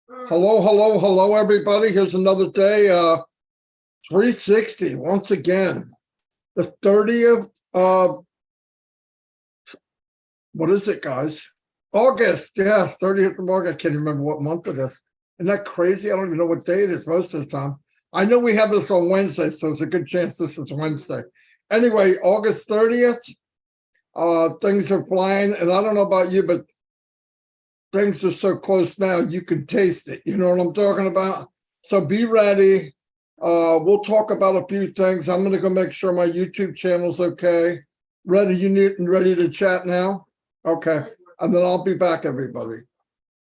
Hello, hello, hello, everybody. Here's another day. 360 once again. The 30th what is it, guys? August. Yeah, 30th of August. I can't remember what month it is. Isn't that crazy? I don't even know what day it is most of the time. I know we have this on Wednesday, so it's a good chance this is Wednesday. Anyway, August 30th. Things are flying, and I don't know about you, but things are so close now, you can taste it. You know what I'm talking about? So be ready. We'll talk about a few things. I'm going to go make sure my YouTube channel's okay. Ready? You need ready to chat now? Okay. And then I'll be back, everybody.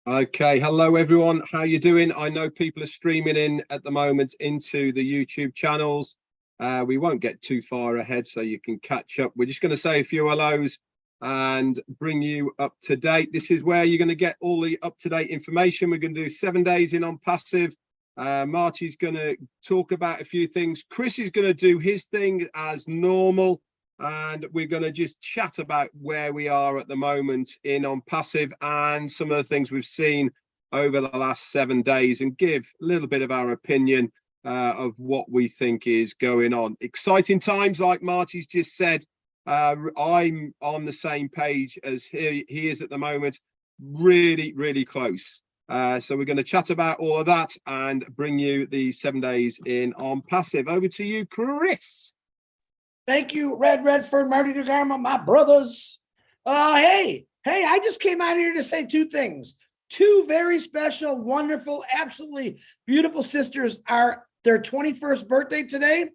Okay. Hello, everyone. How you doing? I know people are streaming in at the moment into the YouTube channels. We won't get too far ahead, so you can catch up. We're just going to say a few hellos and bring you up to date. This is where you're going to get all the up-to-date information. We're going to do 7 days in on passive. Marty's going to talk about a few things. Chris is going to do his thing as normal, and we're going to just chat about where we are at the moment in on passive and some of the things we've seen over the last 7 days, and give a little bit of our opinion of what we think is going on. Exciting times, like Marty's just said. I'm on the same page as he is at the moment, really close. So we're going to chat about all of that and bring you the 7 days in on passive. Over to you, Chris. Thank you, Redford, Marty DeGarmo, my brothers. Hey, I just came out here to say two things. Two very special, wonderful, absolutely beautiful sisters are their 21st birthday today,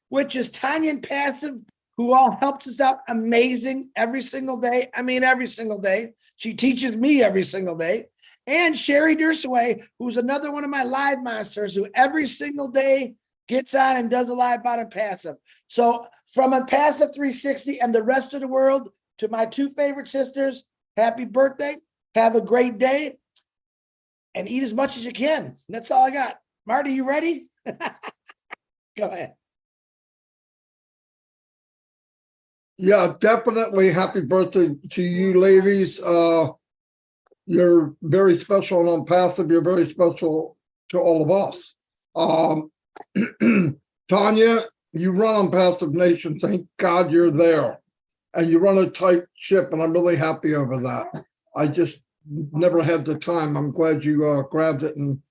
which is Tanya and Passive, who all helps us out amazing every single day. I mean, every single day. She teaches me every single day. And Sherry Dursaway, who's another one of my live masters, who every single day gets on and does a live bot on passive. So from a passive 360 and the rest of the world to my two favorite sisters, happy birthday. Have a great day and eat as much as you can. And that's all I got. Marty, you ready? Go ahead. Yeah, definitely. Happy birthday to you, ladies. You're very special and on passive. You're very special to all of us. Tanya, you run on Passive Nation. Thank God you're there. And you run a tight ship, and I'm really happy over that. I just never had the time. I'm glad you grabbed it and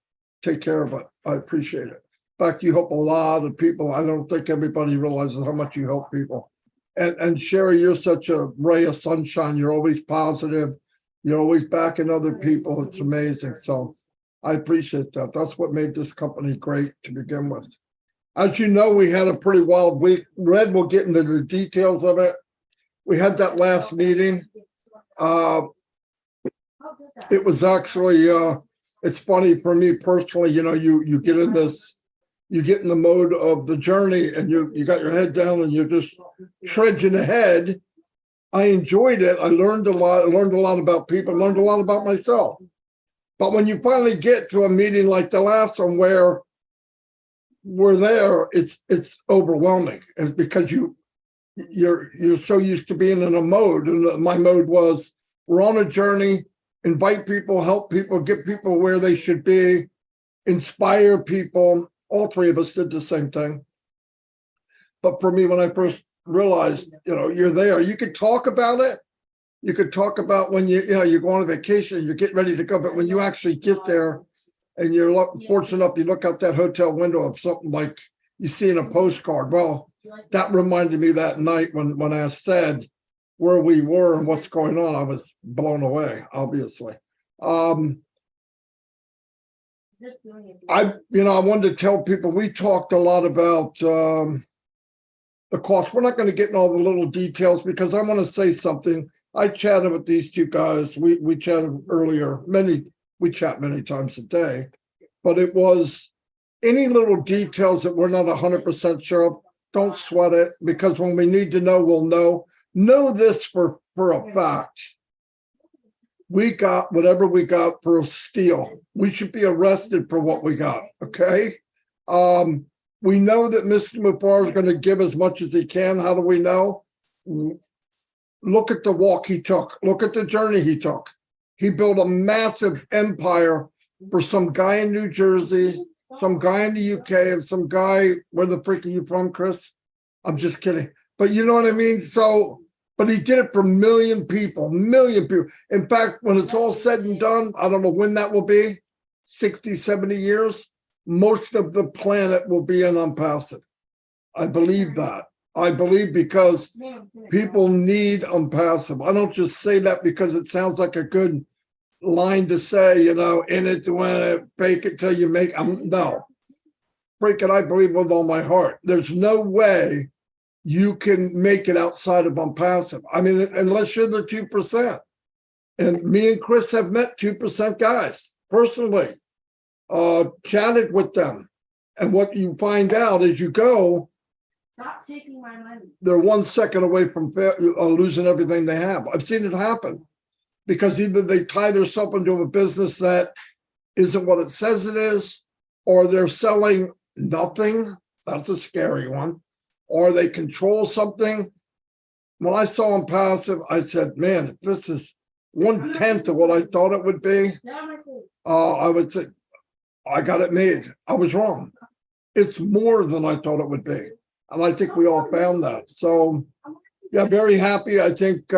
take care of it. I appreciate it. In fact, you help a lot of people. I don't think everybody realizes how much you help people. And Sherry, you're such a ray of sunshine. You're always positive. You're always backing other people. It's amazing. So I appreciate that. That's what made this company great to begin with. As you know, we had a pretty wild week. Red will get into the details of it. We had that last meeting. It was actually, it's funny for me personally, you know, you get in this, you get in the mode of the journey and you got your head down and you're just trudging ahead. I enjoyed it. I learned a lot. I learned a lot about people, learned a lot about myself. But when you finally get to a meeting like the last one where we're there, it's overwhelming. It's because you're so used to being in a mode. And my mode was, we're on a journey, invite people, help people, get people where they should be, inspire people. All three of us did the same thing. But for me, when I first realized, you know, you're there, you could talk about it. You could talk about when you know, you're going on vacation, you're getting ready to go. But when you actually get there and you're fortunate enough, you look out that hotel window of something like you see in a postcard. Well, that reminded me that night when I said where we were and what's going on, I was blown away, obviously. I wanted to tell people, we talked a lot about the cost. We're not going to get in all the little details because I want to say something. I chatted with these two guys. We chatted earlier. We chat many times a day, but it was any little details that we're not 100% sure of. Don't sweat it, because when we need to know, we'll know. Know this for a fact. We got whatever we got for a steal. We should be arrested for what we got. Okay. We know that Mr. Mufar is going to give as much as he can. How do we know? Look at the walk he took. Look at the journey he took. He built a massive empire for some guy in New Jersey, some guy in the UK, and some guy, where the freak are you from, Chris? I'm just kidding. But you know what I mean? So, but he did it for million people. In fact, when it's all said and done, I don't know when that will be, 60, 70 years, most of the planet will be in unpassive. I believe that. I believe because people need unpassive. I don't just say that because it sounds like a good line to say, you know, in it to win it, fake it till you make. No, freak it. I believe with all my heart. There's no way you can make it outside of unpassive. I mean, unless you're the 2%. And me and Chris have met 2% guys personally, chatted with them. And what you find out as you go, stop taking my money. They're 1 second away from losing everything they have. I've seen it happen because either they tie themselves into a business that isn't what it says it is, or they're selling nothing. That's a scary one. Or they control something. When I saw them passive, I said, man, if this is 1/10 of what I thought it would be, I would say, I got it made. I was wrong. It's more than I thought it would be. And I think we all found that. So, yeah, very happy. I think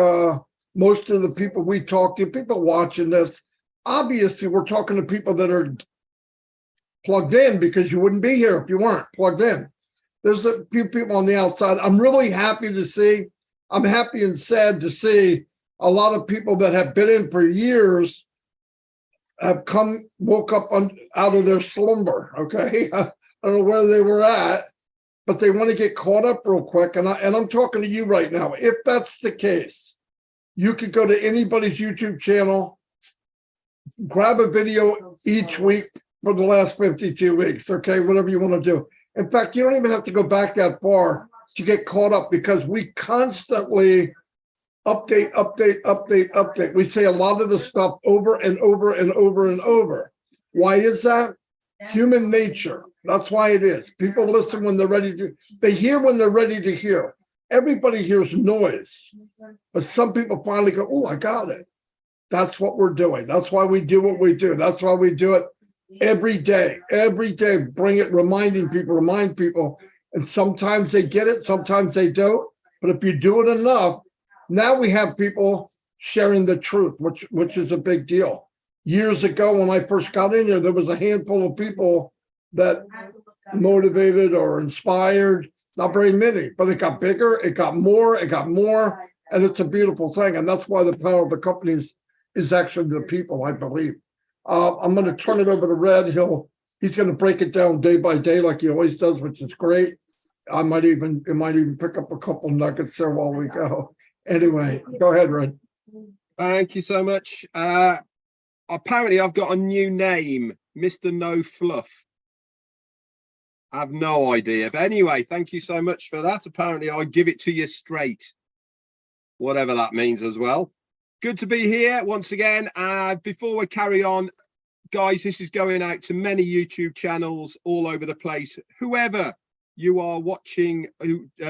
most of the people we talk to, people watching this, obviously we're talking to people that are plugged in because you wouldn't be here if you weren't plugged in. There's a few people on the outside. I'm really happy to see. I'm happy and sad to see a lot of people that have been in for years have woke up out of their slumber. Okay, I don't know where they were at, but they want to get caught up real quick. And I'm talking to you right now. If that's the case, you could go to anybody's YouTube channel, grab a video each week for the last 52 weeks. Okay, whatever you want to do. In fact, you don't even have to go back that far to get caught up because we constantly update. We say a lot of the stuff over and over and over and over. Why is that? Human nature. That's why it is. People listen when they're ready to, they hear when they're ready to hear. Everybody hears noise, but some people finally go, oh, I got it. That's what we're doing. That's why we do what we do. That's why we do it every day, bring it, remind people. And sometimes they get it, sometimes they don't. But if you do it enough, now we have people sharing the truth, which is a big deal. Years ago, when I first got in here, there was a handful of people that motivated or inspired, not very many, but it got bigger, it got more, and it's a beautiful thing. And that's why the power of the companies is actually the people, I believe. I'm going to turn it over to Red. He's going to break it down day by day like he always does, which is great. It might even pick up a couple nuggets there while we go. Anyway, go ahead, Red. Thank you so much. Apparently, I've got a new name, Mr. No Fluff. I have no idea. But anyway, thank you so much for that. Apparently, I give it to you straight, whatever that means as well. Good to be here once again. Before we carry on, guys, this is going out to many YouTube channels all over the place. Whoever you are watching,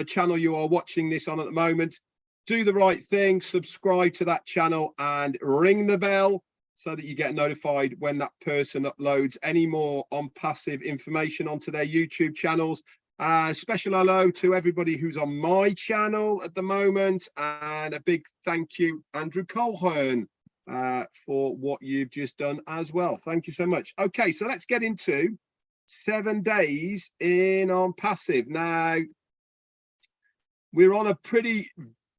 channel you are watching this on at the moment, do the right thing, subscribe to that channel and ring the bell so that you get notified when that person uploads any more on passive information onto their YouTube channels. Special hello to everybody who's on my channel at the moment, and a big thank you, Andrew Colhern, for what you've just done as well. Thank you so much. Okay, so let's get into 7 days in on passive. Now, we're on a pretty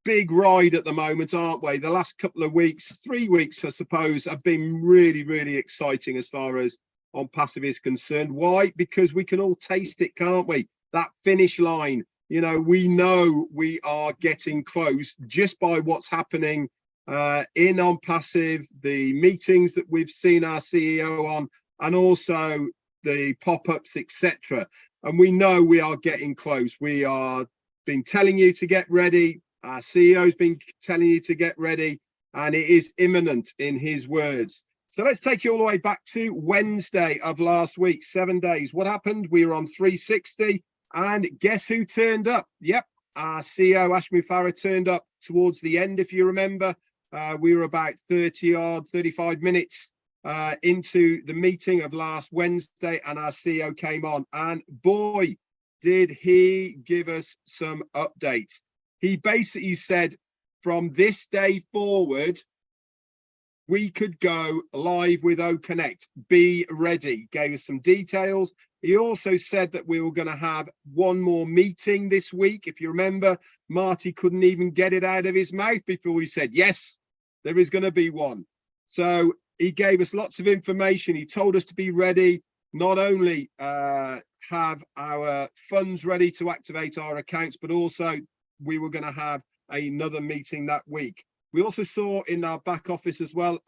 big ride at the moment, aren't we? The last couple of weeks, 3 weeks, I suppose, have been really, really exciting as far as on passive is concerned. Why? Because we can all taste it, can't we? That finish line, you know we are getting close just by what's happening in on passive, the meetings that we've seen our CEO on, and also the pop-ups, etc. And we know we are getting close. We are been telling you to get ready. Our CEO's been telling you to get ready, and it is imminent in his words. So let's take you all the way back to Wednesday of last week, 7 days. What happened? We were on 360. And guess who turned up? Yep, our CEO, Ashmi Farah, turned up towards the end, if you remember. We were about 35 minutes into the meeting of last Wednesday, and our CEO came on, and boy, did he give us some updates. He basically said from this day forward, we could go live with OConnect. Be ready. Gave us some details. He also said that we were going to have one more meeting this week. If you remember, Marty couldn't even get it out of his mouth before he said, yes, there is going to be one. So he gave us lots of information. He told us to be ready, not only have our funds ready to activate our accounts, but also we were going to have another meeting that week. We also saw in our back office as well,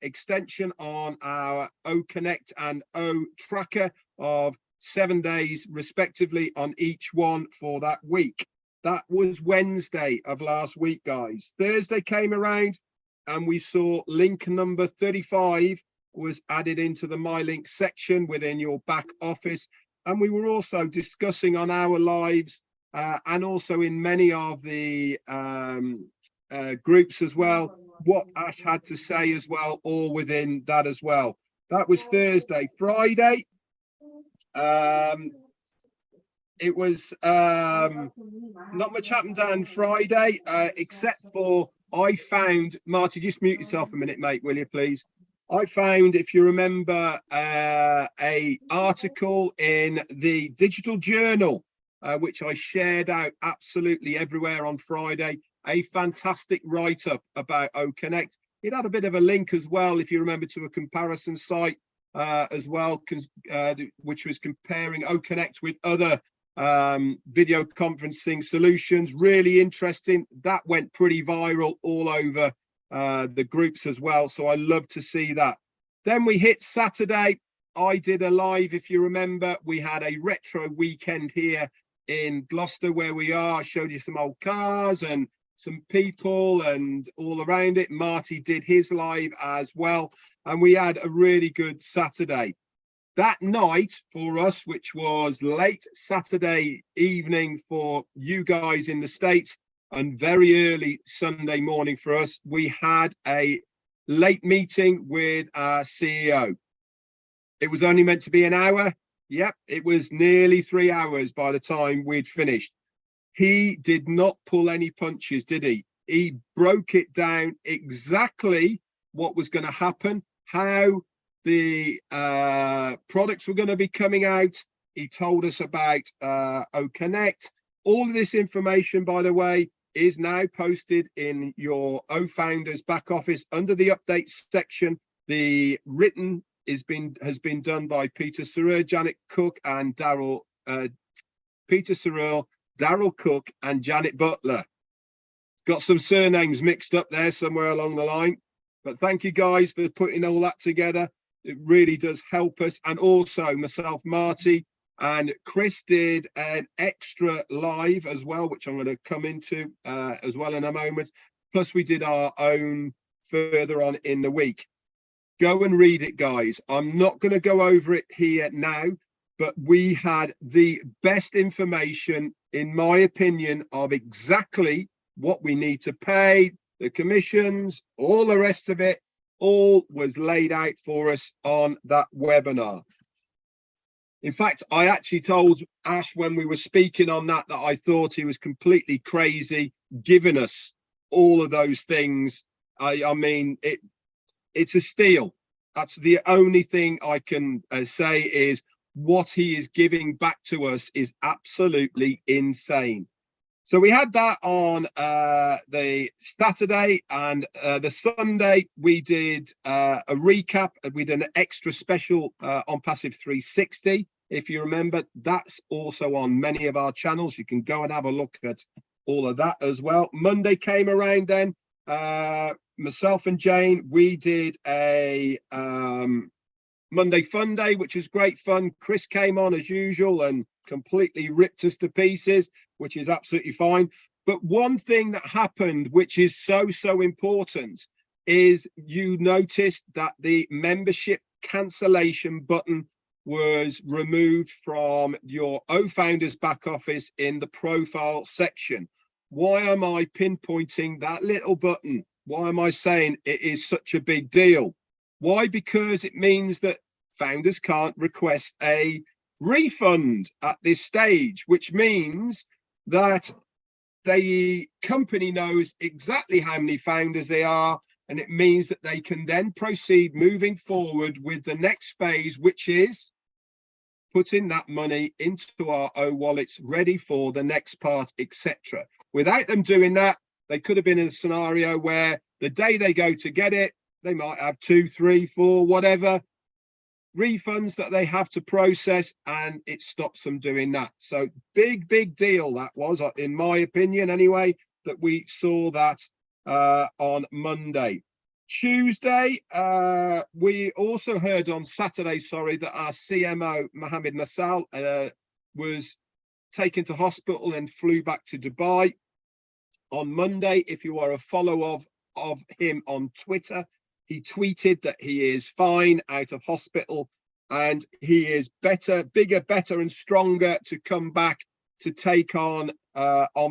extension on our OConnect and O tracker of 7 days respectively on each one for that week. That was Wednesday of last week, guys. Thursday came around and we saw link number 35 was added into the MyLink section within your back office. And we were also discussing on our lives and also in many of the groups as well, what Ash had to say as well, all within that as well. That was Thursday. Friday, it was not much happened on Friday, except for I found, Marty, just mute yourself a minute, mate, will you please? I found, if you remember, a article in the Digital Journal, which I shared out absolutely everywhere on Friday. A fantastic write-up about OConnect. It had a bit of a link as well, if you remember, to a comparison site as well, which was comparing OConnect with other video conferencing solutions. Really interesting. That went pretty viral all over the groups as well. So I love to see that. Then we hit Saturday. I did a live, if you remember. We had a retro weekend here in Gloucester where we are. I showed you some old cars and some people and all around it. Marty did his live as well, and we had a really good Saturday. That night for us, which was late Saturday evening for you guys in the States and very early Sunday morning for us, we had a late meeting with our CEO. It was only meant to be an hour. Yep, it was nearly 3 hours by the time we'd finished. He did not pull any punches, did he? He broke it down exactly what was going to happen, how the products were going to be coming out. He told us about OConnect. All of this information, by the way, is now posted in your OFounders back office under the updates section. The written has been done by Peter Searle, Janet Cook, and Daryl. Peter Searle, Daryl Cook, and Janet Butler. Got some surnames mixed up there somewhere along the line, but thank you guys for putting all that together. It really does help us. And also myself, Marty, and Chris did an extra live as well, which I'm going to come into as well in a moment. Plus we did our own further on in the week. Go and read it, guys. I'm not going to go over it here now, but we had the best information, in my opinion, of exactly what we need to pay, the commissions, all the rest of it, all was laid out for us on that webinar. In fact, I actually told Ash when we were speaking on that I thought he was completely crazy giving us all of those things. I mean, it's a steal. That's the only thing I can say is what he is giving back to us is absolutely insane. So we had that on the Saturday, and the Sunday we did a recap. We did an extra special on Passive 360. If you remember, that's also on many of our channels. You can go and have a look at all of that as well. Monday came around then. Myself and Jane, we did a Monday Fun Day, which was great fun. Chris came on as usual and completely ripped us to pieces, which is absolutely fine. But one thing that happened, which is so important, is you noticed that the membership cancellation button was removed from your OFounders back office in the profile section. Why am I pinpointing that little button? Why am I saying it is such a big deal? Why? Because it means that founders can't request a refund at this stage, which means that the company knows exactly how many founders they are, and it means that they can then proceed moving forward with the next phase, which is putting that money into our wallets ready for the next part, etc. Without them doing that, they could have been in a scenario where the day they go to get it, they might have 2, 3, 4, whatever refunds that they have to process, and it stops them doing that. So big deal that was, in my opinion anyway, that we saw that on Monday. Tuesday, we also heard on Saturday, that our CMO Mohammed Masal was taken to hospital and flew back to Dubai. On Monday, if you are a follower of him on Twitter, he tweeted that he is fine out of hospital and he is better, bigger, better and stronger to come back to take on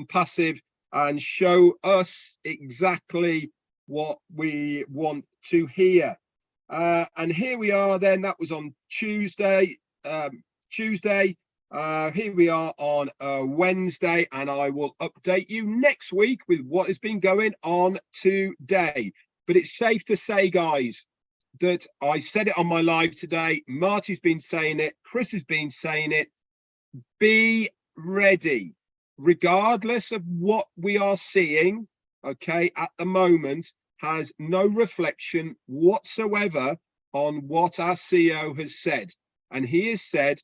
Passive and show us exactly what we want to hear. And here we are then, that was on Tuesday. Here we are on Wednesday, and I will update you next week with what has been going on today. But it's safe to say, guys, that I said it on my live today. Marty's been saying it. Chris has been saying it. Be ready, regardless of what we are seeing, okay, at the moment, has no reflection whatsoever on what our CEO has said. And he has said,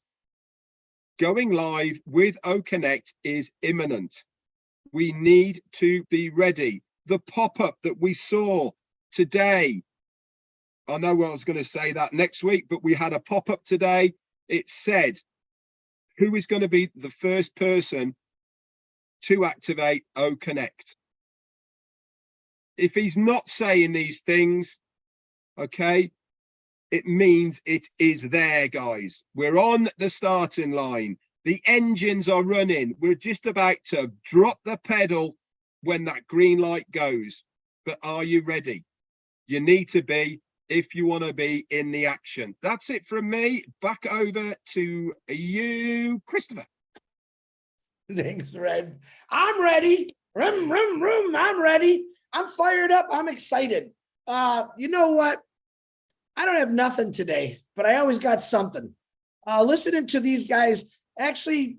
going live with OConnect is imminent. We need to be ready. The pop-up that we saw today, I know I was going to say that next week, but we had a pop-up today. It said, who is going to be the first person to activate OConnect? If he's not saying these things, okay, it means it is there, guys. We're on the starting line. The engines are running. We're just about to drop the pedal when that green light goes. But are you ready? You need to be if you want to be in the action. That's it from me. Back over to you, Christopher. Thanks, Red. I'm ready. Rum, rum, rum. I'm ready. I'm fired up. I'm excited. You know what? I don't have nothing today, but I always got something. Listening to these guys, actually,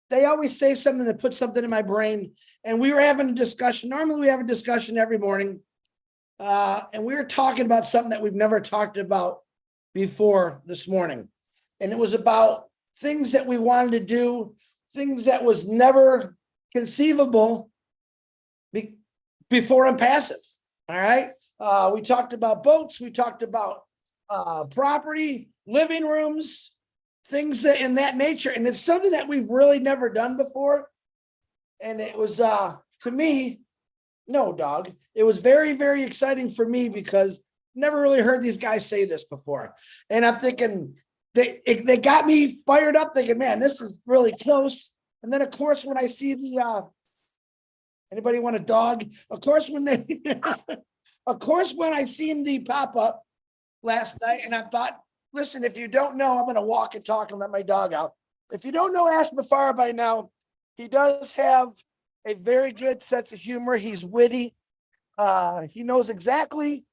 they always say something that puts something in my brain. And we were having a discussion. Normally, we have a discussion every morning. And we were talking about something that we've never talked about before this morning. And it was about things that we wanted to do, things that was never conceivable before in passive. All right. We talked about boats. We talked about property, living rooms, things that in that nature. And it's something that we've really never done before. And it was, to me, no, dog. It was very, very exciting for me because never really heard these guys say this before. And I'm thinking, they got me fired up thinking, man, this is really close. And then, of course, when I see the, anybody want a dog? Of course, when I seen the pop-up last night and I thought, listen, if you don't know, I'm going to walk and talk and let my dog out. If you don't know Ash Mafar by now, he does have a very good sense of humor. He's witty. He knows exactly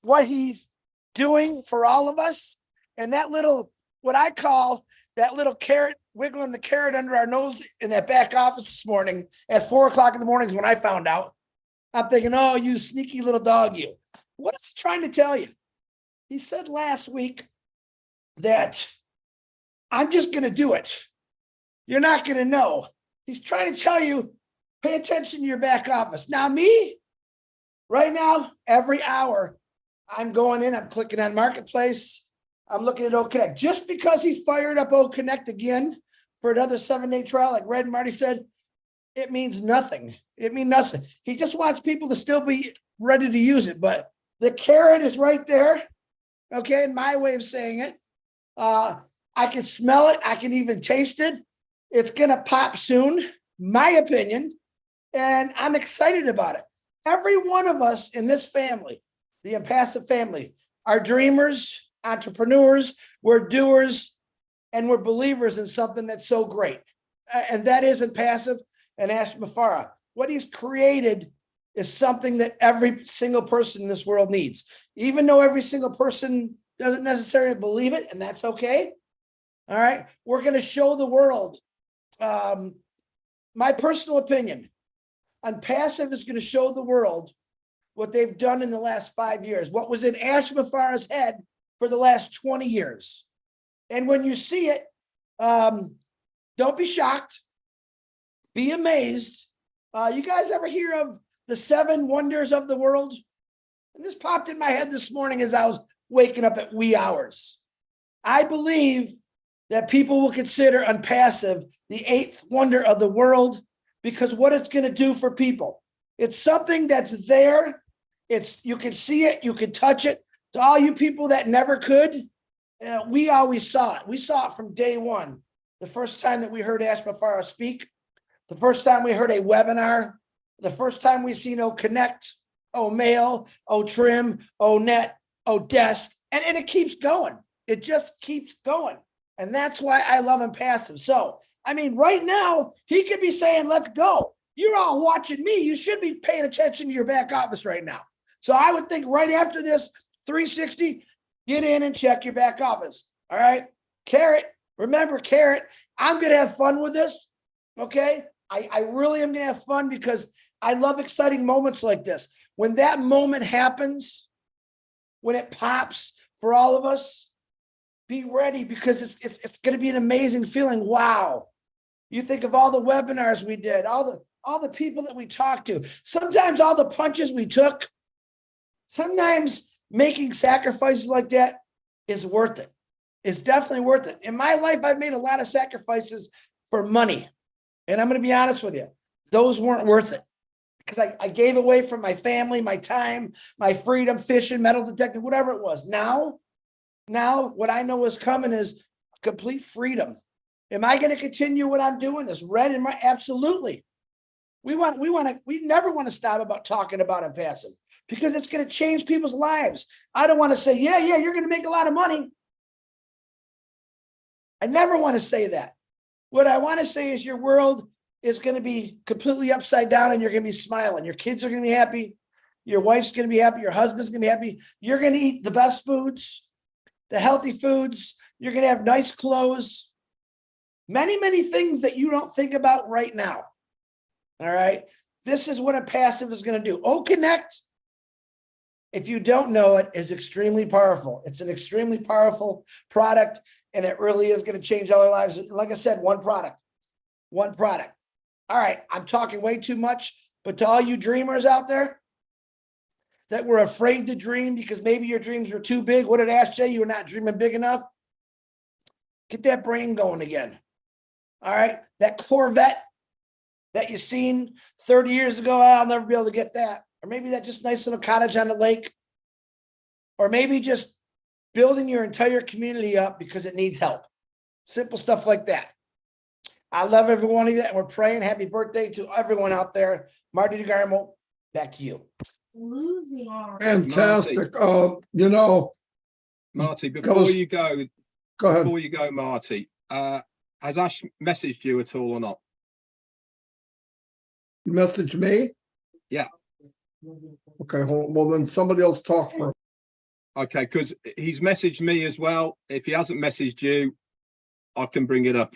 what he's doing for all of us. And that little, what I call that little carrot, wiggling the carrot under our nose in that back office this morning at 4:00 in the morning is when I found out. I'm thinking, oh, you sneaky little dog, you. What is he trying to tell you? He said last week that I'm just going to do it. You're not going to know. He's trying to tell you, pay attention to your back office. Now, me, right now, every hour, I'm going in, I'm clicking on Marketplace. I'm looking at OConnect. Just because he fired up OConnect again for another 7-day trial, like Red and Marty said, it means nothing. It means nothing. He just wants people to still be ready to use it. But the carrot is right there. Okay, my way of saying it. I can smell it. I can even taste it. It's going to pop soon, my opinion. And I'm excited about it. Every one of us in this family, the Impassive family, are dreamers, entrepreneurs, we're doers, and we're believers in something that's so great. And that isn't passive. And Ash Mafara, what he's created is something that every single person in this world needs, even though every single person doesn't necessarily believe it, and that's okay. All right, we're going to show the world. My personal opinion on passive is going to show the world what they've done in the last 5 years, what was in Ash Mafara's head for the last 20 years. And when you see it, don't be shocked, be amazed. You guys ever hear of the 7 wonders of the world? And this popped in my head this morning as I was waking up at wee hours. I believe that people will consider unpassive the 8th wonder of the world because what it's going to do for people. It's something that's there. You can see it, you can touch it. To all you people that never could, we always saw it. We saw it from day one. The first time that we heard Ash Mafara speak, the first time we heard a webinar, the first time we seen Connect, Mail, Trim, Net, Desk, and it keeps going. It just keeps going. And that's why I love him passive. So, I mean, right now, he could be saying, let's go. You're all watching me. You should be paying attention to your back office right now. So I would think right after this 360, get in and check your back office. All right. Carrot, remember, Carrot, I'm going to have fun with this. Okay. I really am going to have fun because I love exciting moments like this. When that moment happens, when it pops for all of us, be ready because it's going to be an amazing feeling. Wow. You think of all the webinars we did, all the people that we talked to, sometimes all the punches we took, sometimes making sacrifices like that is worth it. It's definitely worth it. In my life, I've made a lot of sacrifices for money. And I'm going to be honest with you, those weren't worth it because I gave away from my family, my time, my freedom, fishing, metal detecting, whatever it was. Now, what I know is coming is complete freedom. Am I going to continue what I'm doing? Is red and my absolutely. We never want to stop about talking about it passive because it's going to change people's lives. I don't want to say, yeah, you're going to make a lot of money. I never want to say that. What I want to say is your world is going to be completely upside down and you're going to be smiling. Your kids are going to be happy. Your wife's going to be happy. Your husband's going to be happy. You're going to eat the best foods, the healthy foods. You're going to have nice clothes. Many, many things that you don't think about right now. All right. This is what a passive is going to do. Connect, if you don't know it, is extremely powerful. It's an extremely powerful product, and it really is going to change all our lives. Like I said, one product. All right. I'm talking way too much, but to all you dreamers out there that were afraid to dream because maybe your dreams were too big, what did Ash say? You were not dreaming big enough. Get that brain going again. All right. That Corvette that you seen 30 years ago, I'll never be able to get that. Or maybe that just nice little cottage on the lake. Or maybe just building your entire community up because it needs help. Simple stuff like that. I love every one of you, and we're praying happy birthday to everyone out there. Marty DeGarmo, back to you. Losing already. Fantastic. Marty, before you go, ahead. Marty, has Ash messaged you at all or not? You message me? Yeah. Okay, hold on. Well, then somebody else talk for. Okay, because he's messaged me as well. If he hasn't messaged you, I can bring it up.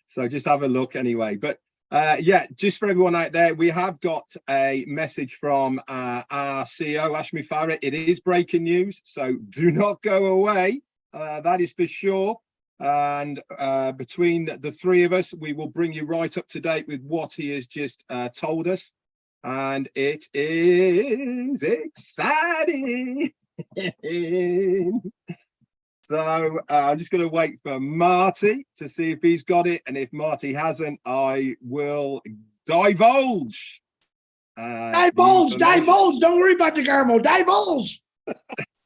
So just have a look anyway. But yeah, just for everyone out there, we have got a message from our CEO, Ash Mafara. It is breaking news, so do not go away. That is for sure. And between the three of us, we will bring you right up to date with what he has just told us. And it is exciting. So I'm just going to wait for Marty to see if he's got it. And if Marty hasn't, I will divulge. Divulge. Don't worry about DeGarmo. Divulge.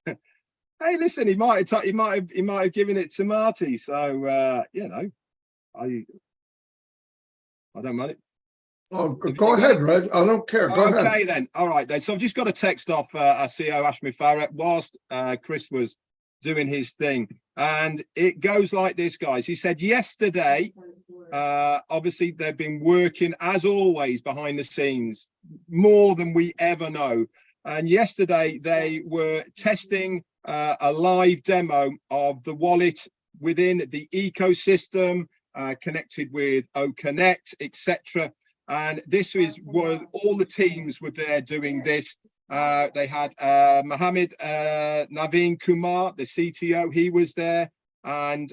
Hey, listen, he might have given it to Marty. So I don't mind it. Go ahead, Red. I don't care. Go ahead. Okay, then. All right, then. So I've just got a text off our CEO, Ashmi Farah, whilst Chris was doing his thing. And it goes like this, guys. He said yesterday, obviously, they've been working, as always, behind the scenes, more than we ever know. And yesterday, they were testing a live demo of the wallet within the ecosystem, connected with OConnect, etc. And this is what all the teams were there doing this. They had Mohammed Naveen Kumar, the CTO, he was there, and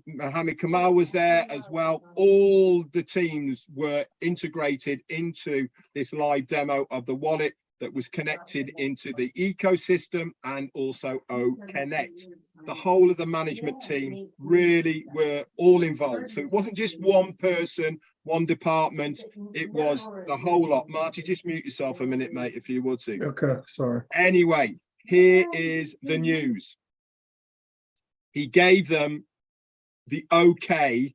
Mohammed Kamal was there as well. All the teams were integrated into this live demo of the wallet that was connected into the ecosystem and also OConnect. The whole of the management team really were all involved. So it wasn't just one person, one department, it was the whole lot. Marty, just mute yourself a minute, mate, if you would to. Okay, sorry. Anyway, here is the news. He gave them the okay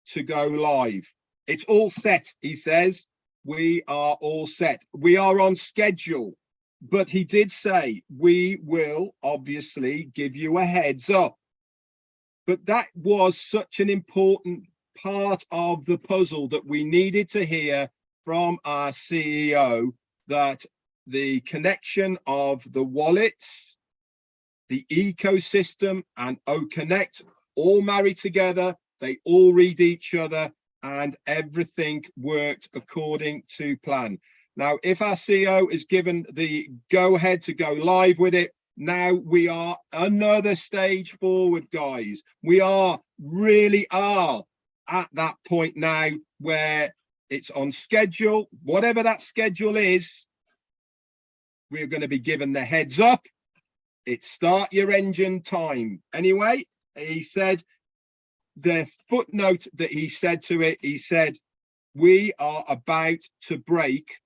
to go live. It's all set, he says. We are all set. We are on schedule. But he did say, we will obviously give you a heads up. But that was such an important part of the puzzle that we needed to hear from our CEO, that the connection of the wallets, the ecosystem, and OConnect all marry together. They all read each other, and everything worked according to plan. Now, if our CEO is given the go-ahead to go live with it, now we are another stage forward, guys. We really are at that point now where it's on schedule. Whatever that schedule is, we're going to be given the heads up. It's start your engine time. Anyway, he said, the footnote that he said to it, he said, we are about to break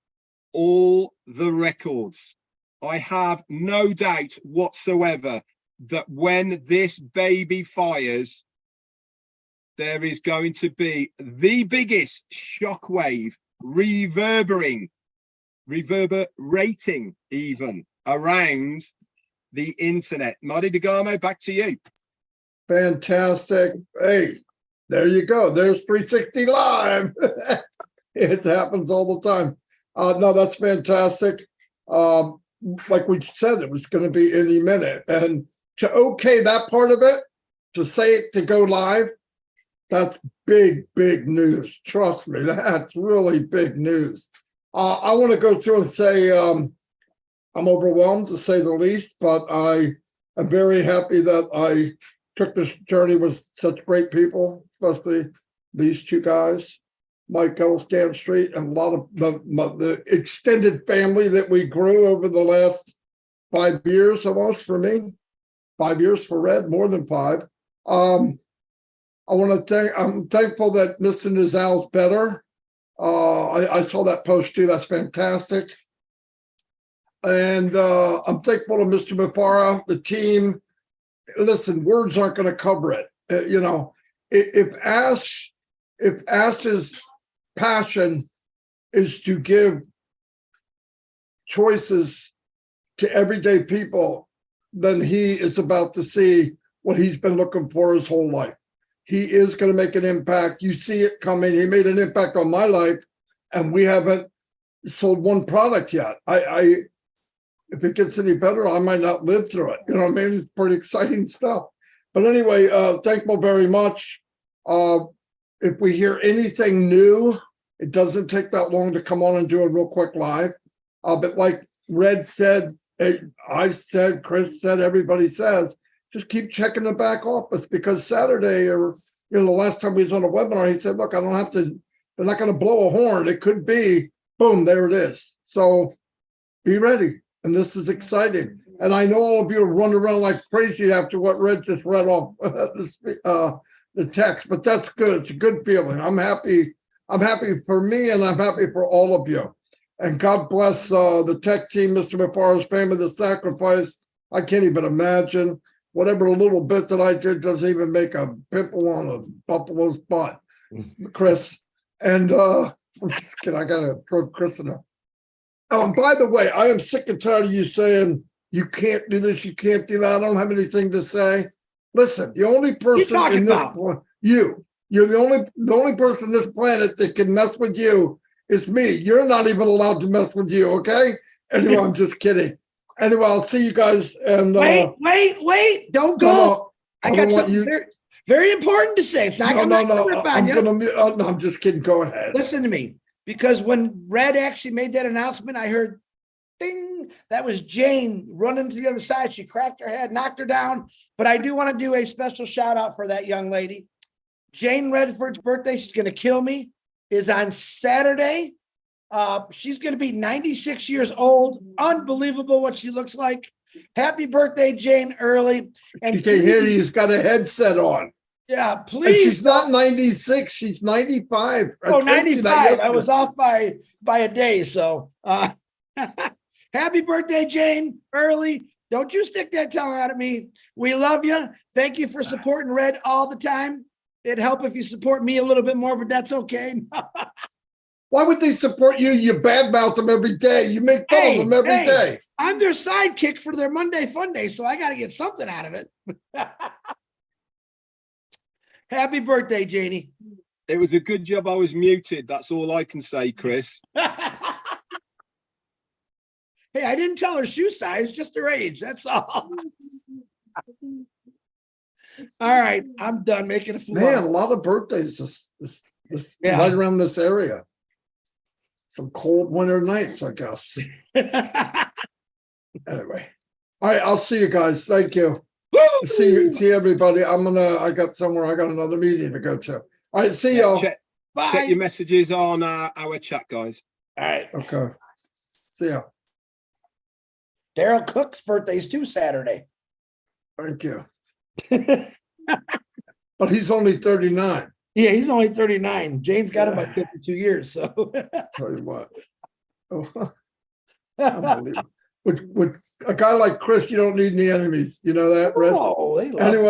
all the records. I have no doubt whatsoever that when this baby fires, there is going to be the biggest shockwave reverberating even around the internet. Marty DeGarmo, back to you. Fantastic. Hey, there you go. There's 360 Live. It happens all the time. No, that's fantastic. Like we said, it was going to be any minute. And to okay that part of it, to say it, to go live, that's big, big news. Trust me, that's really big news. I want to go through and say I'm overwhelmed, to say the least, but I am very happy that I took this journey with such great people, especially these two guys, Mike Stan Street, and a lot of the extended family that we grew over the last 5 years, almost for me. 5 years for Red, more than 5. I want to thank. I'm thankful that Mr. Nizal's better. I saw that post too. That's fantastic. And I'm thankful to Mr. Mufara, the team. Listen, words aren't going to cover it. You know, if Ash's passion is to give choices to everyday people, then he is about to see what he's been looking for his whole life. He is going to make an impact. You see it coming. He made an impact on my life, and we haven't sold one product yet. If it gets any better, I might not live through it. You know what I mean? It's pretty exciting stuff. But anyway, thankful very much. If we hear anything new, it doesn't take that long to come on and do a real quick live. But like Red said, I said, Chris said, everybody says, just keep checking the back office, because Saturday, or the last time we was on a webinar, he said, look, I don't have to, they're not going to blow a horn. It could be, boom, there it is. So be ready. And this is exciting. And I know all of you run around like crazy after what Red just read off the text, but that's good. It's a good feeling. I'm happy. I'm happy for me, and I'm happy for all of you. And God bless the tech team, Mr. Mufara's family, the sacrifice. I can't even imagine. Whatever little bit that I did doesn't even make a pimple on a buffalo's butt, Chris. And I'm just kidding. I gotta throw Chris in there. Oh, and by the way, I am sick and tired of you saying you can't do this, you can't do that. I don't have anything to say. Listen, the only person talking in this about? you're the only person on this planet that can mess with you is me. You're not even allowed to mess with you, okay? Anyway, I'm just kidding. Anyway, I'll see you guys. And wait! Don't go. no, I I got don't want something very, very important to say. It's not. I'm just kidding. Go ahead. Listen to me, because when Red actually made that announcement, I heard ding. That was Jane running to the other side. She cracked her head, knocked her down. But I do want to do a special shout out for that young lady. Jane Redford's birthday, she's going to kill me, is on Saturday. She's going to be 96 years old. Unbelievable what she looks like. Happy birthday, Jane, early. And You can hear he's got a headset on. yeah, And please. she's not 96, she's 95. Oh, 95. I was off by a day. So happy birthday, Jane, early. Don't you stick that tongue out at me. We love you. Thank you for supporting Red all the time. It'd help if you support me a little bit more, but that's okay. Why would they support you? You badmouth them every day. You make fun of them every day. I'm their sidekick for their Monday Fun Day, so I got to get something out of it. Happy birthday, Janie. It was a good job I was muted. That's all I can say, Chris. Hey, I didn't tell her shoe size, just her age. That's all. All right, I'm done making a fool. Man, a lot of birthdays right around this area. Some cold winter nights, I guess. Anyway. All right, I'll see you guys. Thank you. See everybody. I got another meeting to go to. All right, see y'all. Check your messages on our chat, guys. All right. Okay. See ya. Daryl Cook's birthday's too Saturday. Thank you. But he's only 39. Yeah, he's only 39. Jane's got about 52 years. So Tell you what. Oh, unbelievable. With a guy like Chris, you don't need any enemies. You know that, Red? oh, they love Anyway,